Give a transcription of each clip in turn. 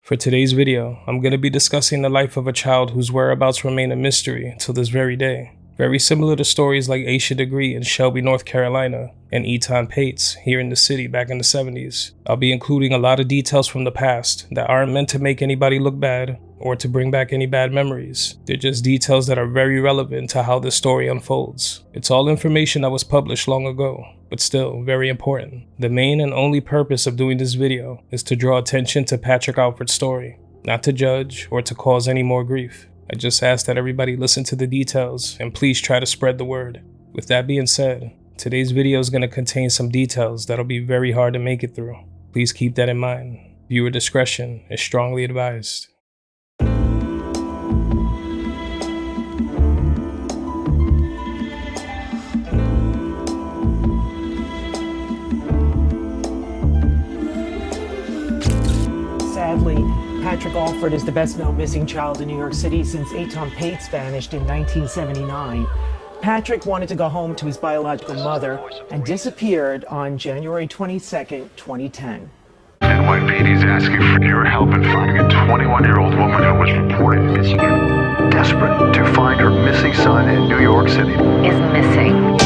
For today's video, I'm going to be discussing the life of a child whose whereabouts remain a mystery until this very day. Very similar to stories like Aisha Degree in Shelby, North Carolina, and Eton Pates here in the city back in the 70s. I'll be including a lot of details from the past that aren't meant to make anybody look bad or to bring back any bad memories. They're just details that are very relevant to how this story unfolds. It's all information that was published long ago, but still very important. The main and only purpose of doing this video is to draw attention to Patrick Alford's story, not to judge or to cause any more grief. I just ask that everybody listen to the details and please try to spread the word. With that being said, today's video is going to contain some details that'll be very hard to make it through. Please keep that in mind. Viewer discretion is strongly advised. Sadly, Patrick Alford is the best-known missing child in New York City since Eton Pates vanished in 1979. Patrick wanted to go home to his biological mother and disappeared on January 22nd, 2010. NYPD is asking for your help in finding a 21-year-old woman who was reported missing. Desperate to find her missing son in New York City. Is missing.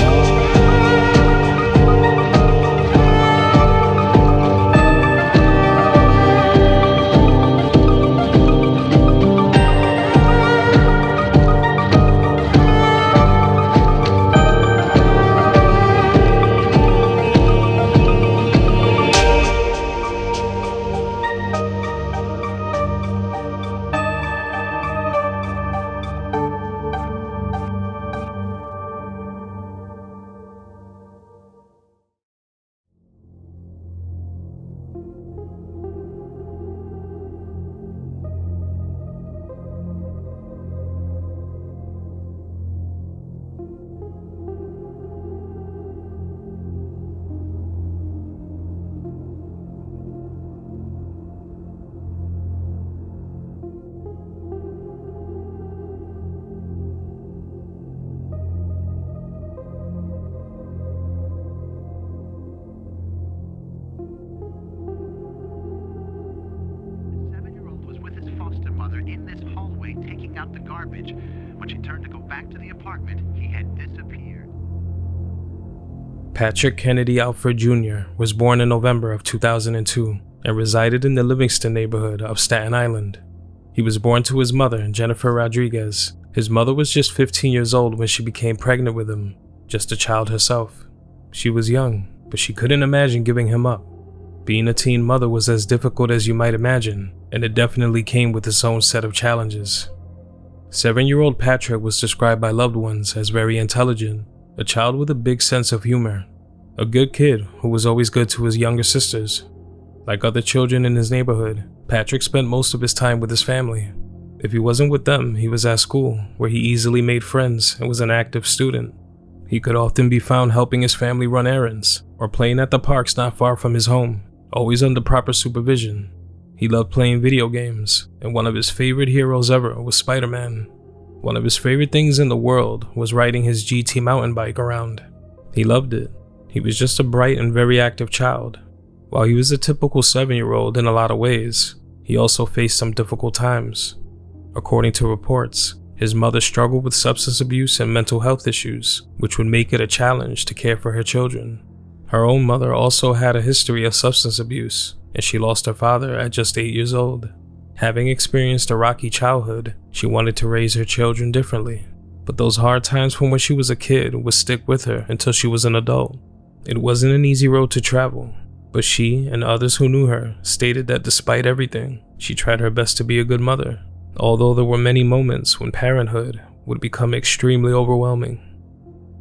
In this hallway taking out the garbage. When she turned to go back to the apartment, he had disappeared. Patrick Kennedy Alford Jr. was born in November of 2002 and resided in the Livingston neighborhood of Staten Island. He was born to his mother, Jennifer Rodriguez. His mother was just 15 years old when she became pregnant with him, just a child herself. She was young, but she couldn't imagine giving him up. Being a teen mother was as difficult as you might imagine, and it definitely came with its own set of challenges. 7-year-old Patrick was described by loved ones as very intelligent, a child with a big sense of humor, a good kid who was always good to his younger sisters. Like other children in his neighborhood, Patrick spent most of his time with his family. If he wasn't with them, he was at school, where he easily made friends and was an active student. He could often be found helping his family run errands or playing at the parks not far from his home, always under proper supervision. He loved playing video games, and one of his favorite heroes ever was Spider-Man. One of his favorite things in the world was riding his GT mountain bike around. He loved it. He was just a bright and very active child. While he was a typical 7-year-old in a lot of ways, he also faced some difficult times. According to reports, his mother struggled with substance abuse and mental health issues, which would make it a challenge to care for her children. Her own mother also had a history of substance abuse, and she lost her father at just 8 years old. Having experienced a rocky childhood, she wanted to raise her children differently, but those hard times from when she was a kid would stick with her until she was an adult. It wasn't an easy road to travel, but she and others who knew her stated that despite everything, she tried her best to be a good mother, although there were many moments when parenthood would become extremely overwhelming.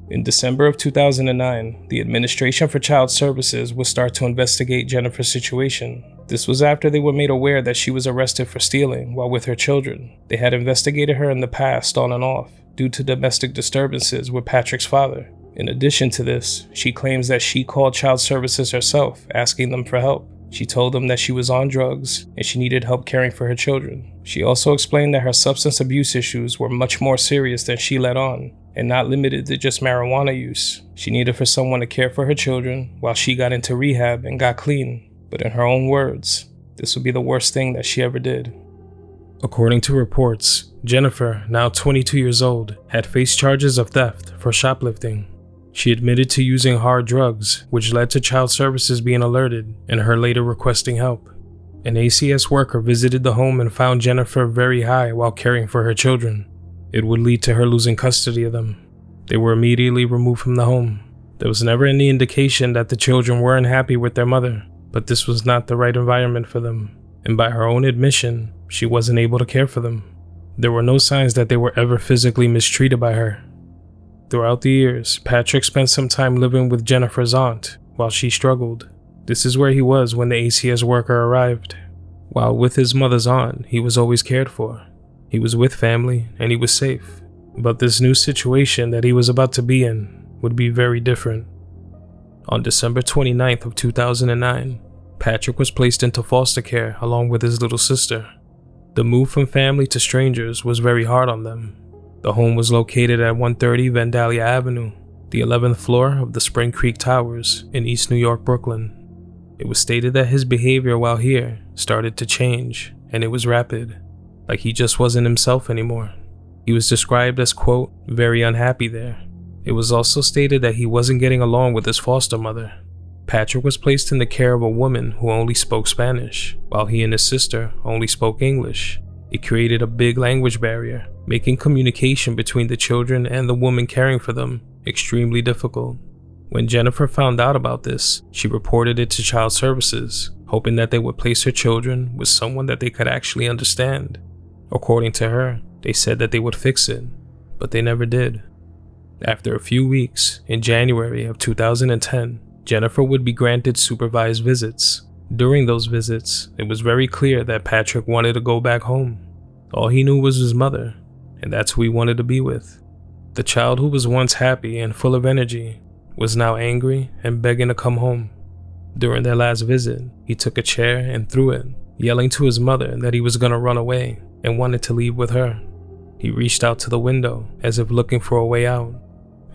In December of 2009, the Administration for Child Services would start to investigate Jennifer's situation. This was after they were made aware that she was arrested for stealing while with her children. They had investigated her in the past on and off due to domestic disturbances with Patrick's father. In addition to this, she claims that she called Child Services herself, asking them for help. She told them that she was on drugs and she needed help caring for her children. She also explained that her substance abuse issues were much more serious than she let on, and not limited to just marijuana use. She needed for someone to care for her children while she got into rehab and got clean. But in her own words, This would be the worst thing that she ever did. According to reports, Jennifer, now 22 years old, had faced charges of theft for shoplifting. She admitted to using hard drugs, which led to child services being alerted and her later requesting help. An ACS worker visited the home and found Jennifer very high while caring for her children. It would lead to her losing custody of them. They were immediately removed from the home. There was never any indication that the children weren't happy with their mother, but this was not the right environment for them, and by her own admission, she wasn't able to care for them. There were no signs that they were ever physically mistreated by her. Throughout the years, Patrick spent some time living with Jennifer's aunt while she struggled. This is where he was when the ACS worker arrived. While with his mother's aunt, he was always cared for. He was with family and he was safe. But this new situation that he was about to be in would be very different. On December 29th of 2009, Patrick was placed into foster care along with his little sister. The move from family to strangers was very hard on them. The home was located at 130 Vandalia Avenue, the 11th floor of the Spring Creek Towers in East New York, Brooklyn. It was stated that his behavior while here started to change, and it was rapid, like he just wasn't himself anymore. He was described as, quote, very unhappy there. It was also stated that he wasn't getting along with his foster mother. Patrick was placed in the care of a woman who only spoke Spanish, while he and his sister only spoke English. It created a big language barrier, making communication between the children and the woman caring for them extremely difficult. When Jennifer found out about this, she reported it to child services, hoping that they would place her children with someone that they could actually understand. According to her, they said that they would fix it, but they never did. After a few weeks, in January of 2010, Jennifer would be granted supervised visits. During those visits, it was very clear that Patrick wanted to go back home. All he knew was his mother, and that's who he wanted to be with. The child who was once happy and full of energy was now angry and begging to come home. During their last visit, he took a chair and threw it, yelling to his mother that he was going to run away and wanted to leave with her. He reached out to the window as if looking for a way out.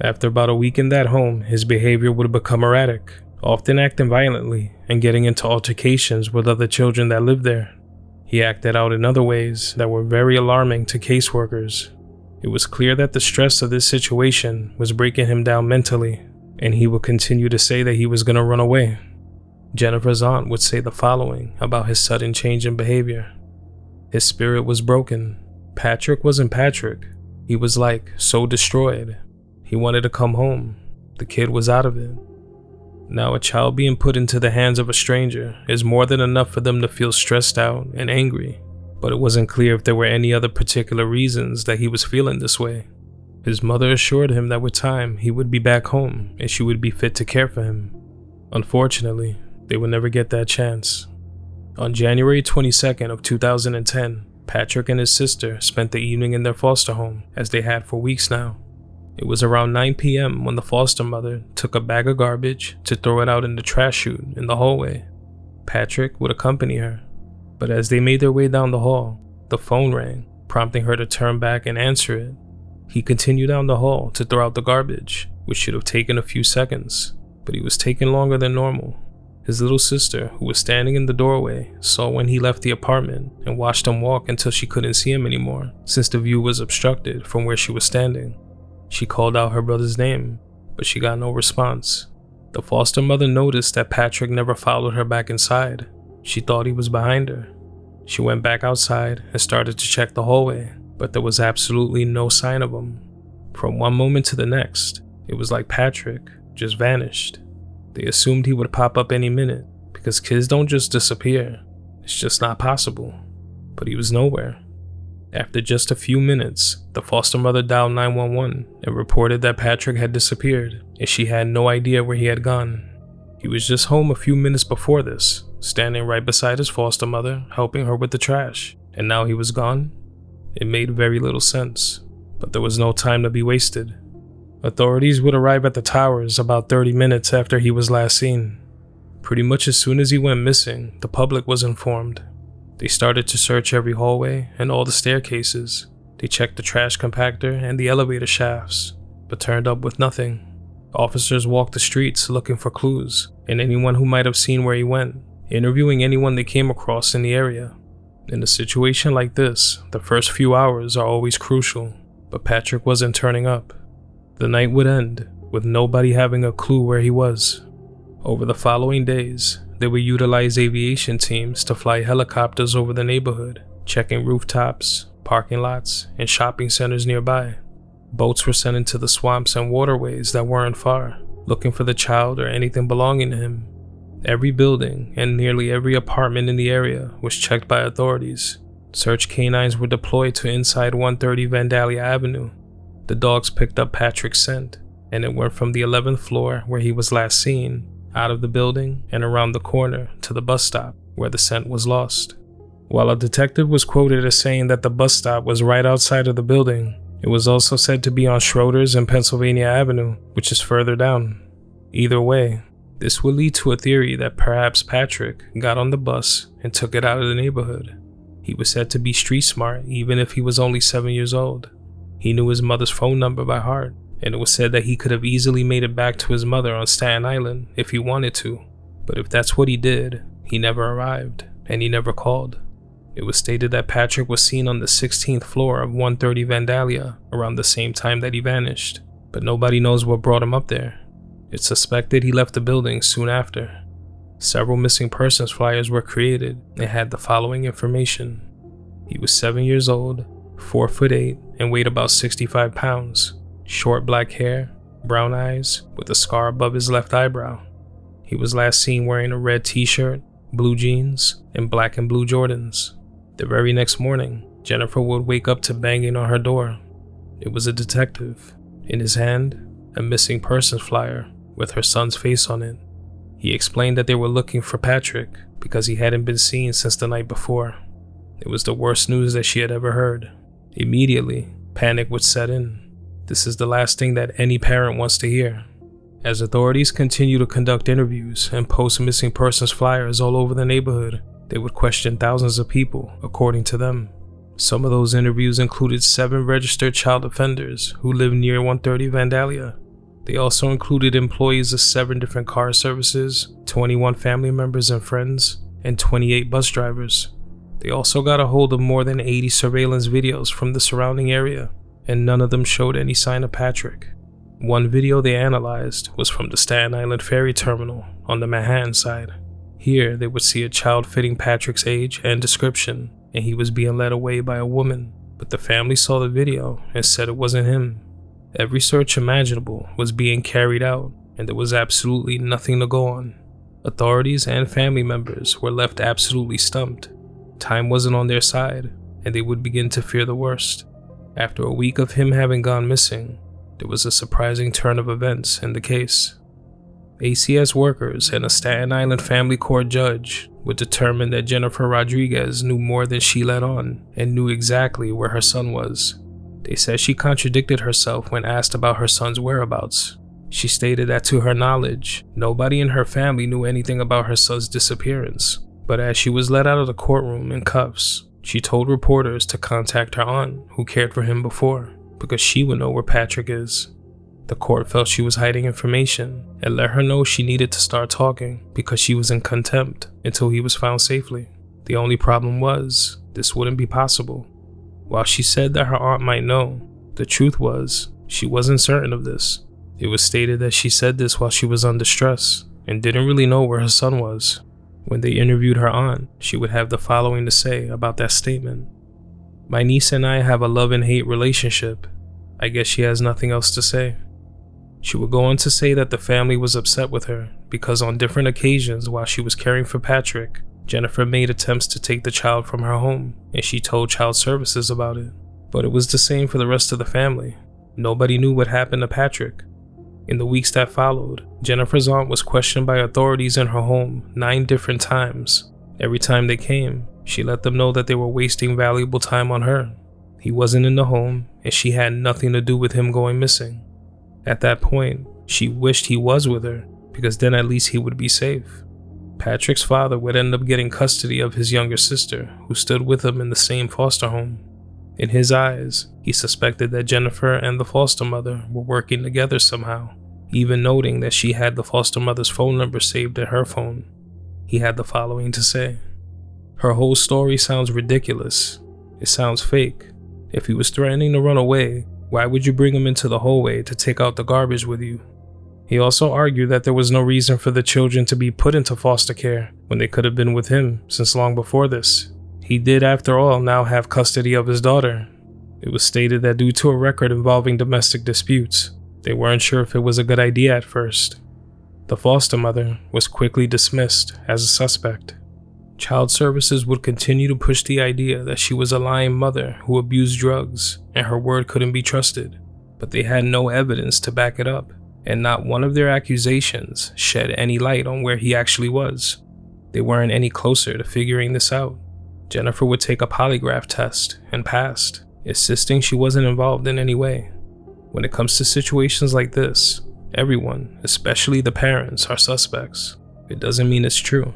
After about a week in that home, his behavior would become erratic, often acting violently and getting into altercations with other children that lived there. He acted out in other ways that were very alarming to caseworkers. It was clear that the stress of this situation was breaking him down mentally, and he would continue to say that he was going to run away. Jennifer's aunt would say the following about his sudden change in behavior. His spirit was broken. Patrick wasn't Patrick. He was like so destroyed. He wanted to come home. The kid was out of it. Now, a child being put into the hands of a stranger is more than enough for them to feel stressed out and angry, but it wasn't clear if there were any other particular reasons that he was feeling this way. His mother assured him that with time he would be back home and she would be fit to care for him. Unfortunately, they would never get that chance. On January 22nd of 2010, Patrick and his sister spent the evening in their foster home, as they had for weeks now. It was around 9 p.m. when the foster mother took a bag of garbage to throw it out in the trash chute in the hallway. Patrick would accompany her, but as they made their way down the hall, the phone rang, prompting her to turn back and answer it. He continued down the hall to throw out the garbage, which should have taken a few seconds, but he was taking longer than normal. His little sister, who was standing in the doorway, saw when he left the apartment and watched him walk until she couldn't see him anymore, since the view was obstructed from where she was standing. She called out her brother's name, but she got no response. The foster mother noticed that Patrick never followed her back inside. She thought he was behind her. She went back outside and started to check the hallway, but there was absolutely no sign of him. From one moment to the next, it was like Patrick just vanished. They assumed he would pop up any minute, because kids don't just disappear. It's just not possible. But he was nowhere. After just a few minutes, the foster mother dialed 911 and reported that Patrick had disappeared, and she had no idea where he had gone. He was just home a few minutes before this, standing right beside his foster mother, helping her with the trash, and now he was gone? It made very little sense, but there was no time to be wasted. Authorities would arrive at the towers about 30 minutes after he was last seen. Pretty much as soon as he went missing, the public was informed. They started to search every hallway and all the staircases. They checked the trash compactor and the elevator shafts, but turned up with nothing. Officers walked the streets looking for clues, and anyone who might have seen where he went, interviewing anyone they came across in the area. In a situation like this, the first few hours are always crucial, but Patrick wasn't turning up. The night would end with nobody having a clue where he was. Over the following days, they would utilize aviation teams to fly helicopters over the neighborhood, checking rooftops, parking lots, and shopping centers nearby. Boats were sent into the swamps and waterways that weren't far, looking for the child or anything belonging to him. Every building and nearly every apartment in the area was checked by authorities. Search canines were deployed to inside 130 Vandalia Avenue. The dogs picked up Patrick's scent, and it went from the 11th floor where he was last seen, out of the building and around the corner to the bus stop where the scent was lost. While a detective was quoted as saying that the bus stop was right outside of the building, it was also said to be on Schroeder's and Pennsylvania Avenue, which is further down. Either way, this would lead to a theory that perhaps Patrick got on the bus and took it out of the neighborhood. He was said to be street smart even if he was only 7 years old. He knew his mother's phone number by heart, and it was said that he could have easily made it back to his mother on Staten Island if he wanted to. But if that's what he did, he never arrived, and he never called. It was stated that Patrick was seen on the 16th floor of 130 Vandalia around the same time that he vanished, but nobody knows what brought him up there. It's suspected he left the building soon after. Several missing persons flyers were created and had the following information. He was 7 years old, 4'8", and weighed about 65 pounds. Short black hair, brown eyes, with a scar above his left eyebrow. He was last seen wearing a red t-shirt, blue jeans, and black and blue Jordans. The very next morning, Jennifer would wake up to banging on her door. It was a detective. In his hand, a missing persons flyer with her son's face on it. He explained that they were looking for Patrick because he hadn't been seen since the night before. It was the worst news that she had ever heard. Immediately, panic would set in. This is the last thing that any parent wants to hear. As authorities continue to conduct interviews and post missing persons flyers all over the neighborhood, they would question thousands of people, according to them. Some of those interviews included 7 registered child offenders who lived near 130 Vandalia. They also included employees of 7 different car services, 21 family members and friends, and 28 bus drivers. They also got a hold of more than 80 surveillance videos from the surrounding area, and none of them showed any sign of Patrick. One video they analyzed was from the Staten Island ferry terminal on the Manhattan side. Here, they would see a child fitting Patrick's age and description, and he was being led away by a woman, but the family saw the video and said it wasn't him. Every search imaginable was being carried out, and there was absolutely nothing to go on. Authorities and family members were left absolutely stumped. Time wasn't on their side, and they would begin to fear the worst. After a week of him having gone missing, there was a surprising turn of events in the case. ACS workers and a Staten Island family court judge would determine that Jennifer Rodriguez knew more than she let on and knew exactly where her son was. They said she contradicted herself when asked about her son's whereabouts. She stated that to her knowledge, nobody in her family knew anything about her son's disappearance, but as she was let out of the courtroom in cuffs, she told reporters to contact her aunt who cared for him before, because she would know where Patrick is. The court felt she was hiding information and let her know she needed to start talking because she was in contempt until he was found safely. The only problem was, this wouldn't be possible. While she said that her aunt might know, the truth was, she wasn't certain of this. It was stated that she said this while she was under stress and didn't really know where her son was. When they interviewed her aunt, she would have the following to say about that statement. "My niece and I have a love and hate relationship. I guess she has nothing else to say." She would go on to say that the family was upset with her because on different occasions while she was caring for Patrick, Jennifer made attempts to take the child from her home, and she told child services about it. But it was the same for the rest of the family. Nobody knew what happened to Patrick. In the weeks that followed, Jennifer's aunt was questioned by authorities in her home 9 different times. Every time they came, she let them know that they were wasting valuable time on her. He wasn't in the home, and she had nothing to do with him going missing. At that point, she wished he was with her, because then at least he would be safe. Patrick's father would end up getting custody of his younger sister, who stood with him in the same foster home. In his eyes, he suspected that Jennifer and the foster mother were working together somehow, even noting that she had the foster mother's phone number saved in her phone. he had the following to say. Her whole story sounds ridiculous. It sounds fake. If he was threatening to run away, why would you bring him into the hallway to take out the garbage with you? He also argued that there was no reason for the children to be put into foster care when they could have been with him since long before this. He did, after all, now have custody of his daughter. It was stated that due to a record involving domestic disputes, they weren't sure if it was a good idea at first. The foster mother was quickly dismissed as a suspect. Child Services would continue to push the idea that she was a lying mother who abused drugs and her word couldn't be trusted, but they had no evidence to back it up, and not one of their accusations shed any light on where he actually was. They weren't any closer to figuring this out. Jennifer would take a polygraph test and passed, insisting she wasn't involved in any way. When it comes to situations like this, everyone, especially the parents, are suspects. It doesn't mean it's true.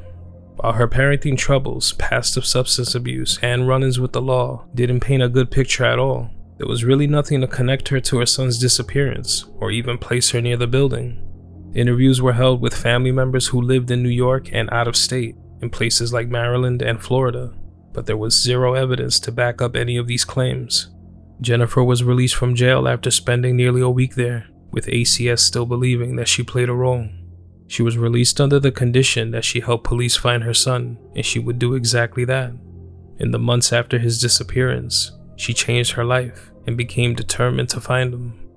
While her parenting troubles, past of substance abuse, and run-ins with the law didn't paint a good picture at all, there was really nothing to connect her to her son's disappearance or even place her near the building. Interviews were held with family members who lived in New York and out of state, in places like Maryland and Florida, but there was zero evidence to back up any of these claims. Jennifer was released from jail after spending nearly a week there, with ACS still believing that she played a role. She was released under the condition that she helped police find her son, and she would do exactly that. In the months after his disappearance, she changed her life and became determined to find him.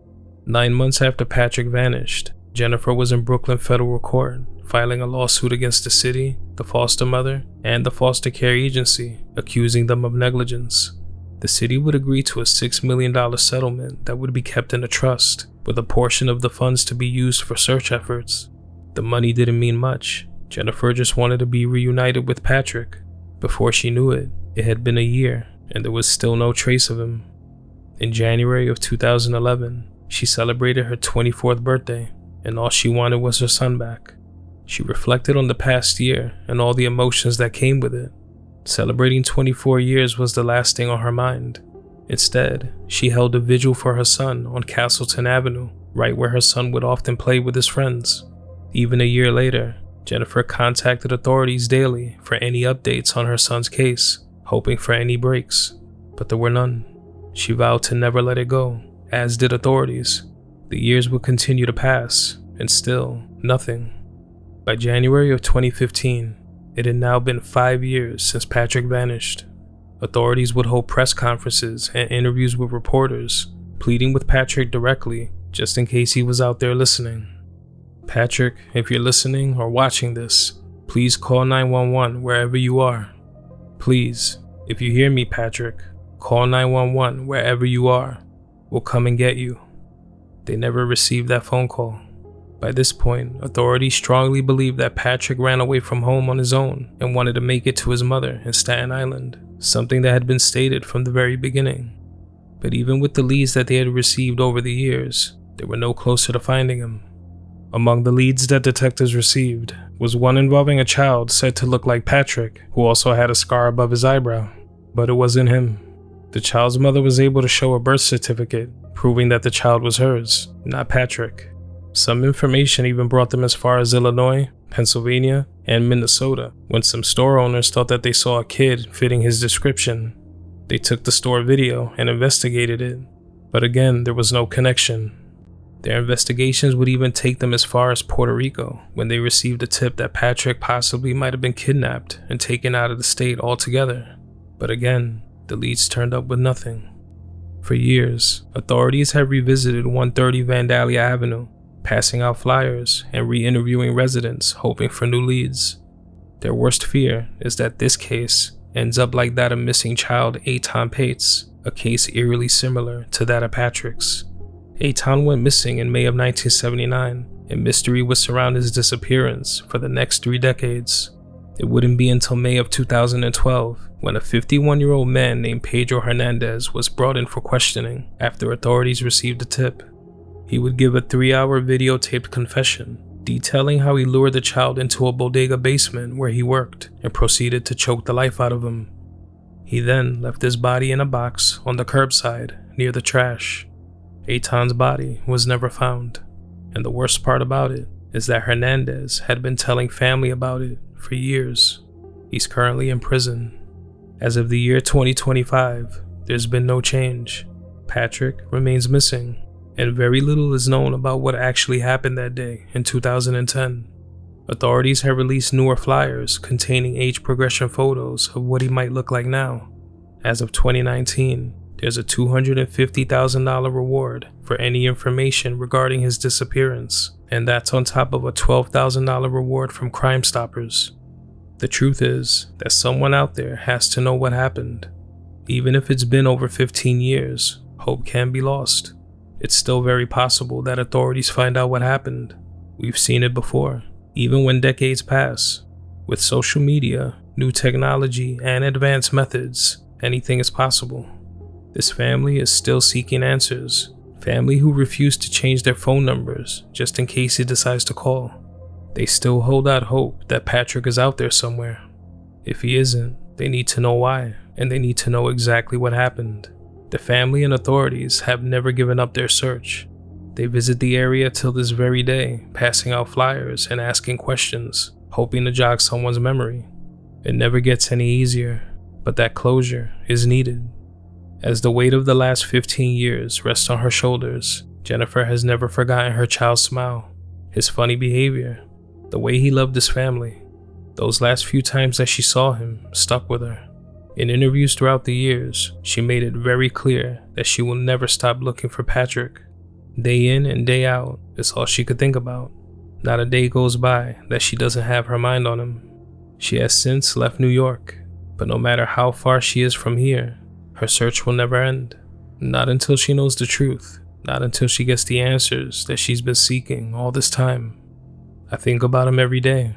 9 months after Patrick vanished, Jennifer was in Brooklyn federal court, filing a lawsuit against the city, the foster mother, and the foster care agency, accusing them of negligence. The city would agree to a $6 million settlement that would be kept in a trust, with a portion of the funds to be used for search efforts. The money didn't mean much. Jennifer just wanted to be reunited with Patrick. Before she knew it, it had been a year, and there was still no trace of him. In January of 2011, she celebrated her 24th birthday, and all she wanted was her son back. She reflected on the past year and all the emotions that came with it. Celebrating 24 years was the last thing on her mind. Instead, she held a vigil for her son on Castleton Avenue, right where her son would often play with his friends. Even a year later, Jennifer contacted authorities daily for any updates on her son's case, hoping for any breaks, but there were none. She vowed to never let it go, as did authorities. The years would continue to pass, and still, nothing. By January of 2015, it had now been 5 years since Patrick vanished. Authorities would hold press conferences and interviews with reporters, pleading with Patrick directly, just in case he was out there listening. Patrick, if you're listening or watching this, please call 911 wherever you are. Please, if you hear me, Patrick, call 911 wherever you are. We'll come and get you. They never received that phone call. By this point, authorities strongly believed that Patrick ran away from home on his own and wanted to make it to his mother in Staten Island, something that had been stated from the very beginning. But even with the leads that they had received over the years, they were no closer to finding him. Among the leads that detectives received was one involving a child said to look like Patrick, who also had a scar above his eyebrow, but it wasn't him. The child's mother was able to show a birth certificate, proving that the child was hers, not Patrick. Some information even brought them as far as Illinois, Pennsylvania, and Minnesota, when some store owners thought that they saw a kid fitting his description. They took the store video and investigated it, but again, there was no connection. Their investigations would even take them as far as Puerto Rico, when they received a tip that Patrick possibly might have been kidnapped and taken out of the state altogether. But again, the leads turned up with nothing. For years, authorities have revisited 130 Vandalia Avenue, passing out flyers and re-interviewing residents, hoping for new leads. Their worst fear is that this case ends up like that of missing child Eitan Pates, a case eerily similar to that of Patrick's. Eitan went missing in May of 1979, and mystery would surround his disappearance for the next 3 decades. It wouldn't be until May of 2012 when a 51-year-old man named Pedro Hernandez was brought in for questioning after authorities received a tip. He would give a 3-hour videotaped confession, detailing how he lured the child into a bodega basement where he worked and proceeded to choke the life out of him. He then left his body in a box on the curbside near the trash. Eitan's body was never found, and the worst part about it is that Hernandez had been telling family about it for years. He's currently in prison. As of the year 2025, there's been no change. Patrick remains missing, and very little is known about what actually happened that day in 2010. Authorities have released newer flyers containing age progression photos of what he might look like now. As of 2019, there's a $250,000 reward for any information regarding his disappearance, and that's on top of a $12,000 reward from Crime Stoppers. The truth is that someone out there has to know what happened. Even if it's been over 15 years, hope can be lost. It's still very possible that authorities find out what happened. We've seen it before, even when decades pass. With social media, new technology, and advanced methods, anything is possible. This family is still seeking answers. Family who refuse to change their phone numbers just in case he decides to call. They still hold out hope that Patrick is out there somewhere. If he isn't, they need to know why, and they need to know exactly what happened. The family and authorities have never given up their search. They visit the area till this very day, passing out flyers and asking questions, hoping to jog someone's memory. It never gets any easier, but that closure is needed. As the weight of the last 15 years rests on her shoulders, Jennifer has never forgotten her child's smile, his funny behavior, the way he loved his family. Those last few times that she saw him stuck with her. In interviews throughout the years, she made it very clear that she will never stop looking for Patrick. Day in and day out, it's all she could think about. Not a day goes by that she doesn't have her mind on him. She has since left New York, but no matter how far she is from here, her search will never end. Not until she knows the truth, not until she gets the answers that she's been seeking all this time. I think about him every day.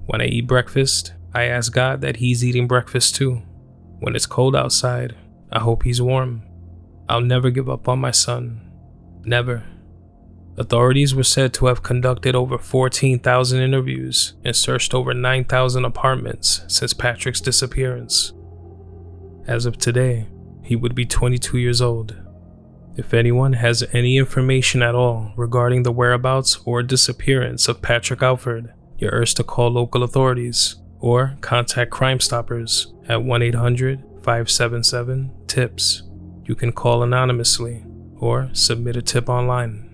When I eat breakfast, I ask God that he's eating breakfast too. When it's cold outside, I hope he's warm. I'll never give up on my son. Never. Authorities were said to have conducted over 14,000 interviews and searched over 9,000 apartments since Patrick's disappearance. As of today, he would be 22 years old. If anyone has any information at all regarding the whereabouts or disappearance of Patrick Alford, you're urged to call local authorities or contact Crime Stoppers at 1-800-577-TIPS. You can call anonymously or submit a tip online.